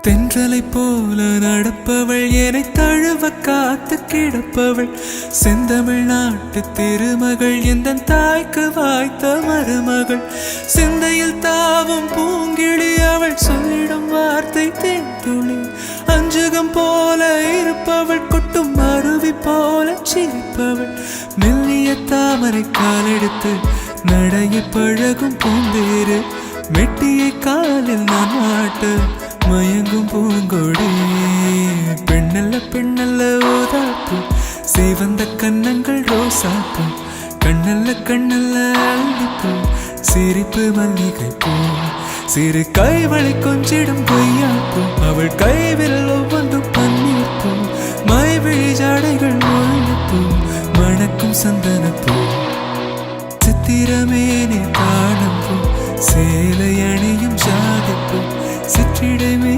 தென்றலை போல நடப்பவள் என்னை தழுவ காத்து கிடப்பவள் செந்தமிழ் நாட்டு திருமகள் எந்த தாய்க்கு வாய்த்த மருமகள் சிந்தையில் தாவும் பூங்கிழி அவள் சொல்லிடும் வார்த்தை தேன்துளி அஞ்சுகம் போல இருப்பவள் கொட்டும் அருவி போல சிரிப்பவள் மெல்லிய தாமரை காலெடுத்து நடைய பழகும் பூந்தேறு மெட்டியை காலில் நான் மாட்ட மயங்கும் பூங்கொடி பெண்ணல்ல பெண்ணல்ல ஓதாப்பு சேவந்த கன்னங்கள் ரோசாப்பு கண்ணல்ல கண்ணல்ல அள்ளிப்பூ சிரிப்பு மல்லிகை பூ சிறு கைவளை கொஞ்சிடும் கொய்யாப்பூ அவள் கைவில் ஒவ்வொன்றும் பன்னீர் பூ மைவிழி ஜாடைகள் முல்லைப்பூ மணக்கும் சந்தனப்பூ சித்திரமேனே காணும் பூ சேலை அணியும் ஜாதிப்பூ சிற்றிடமே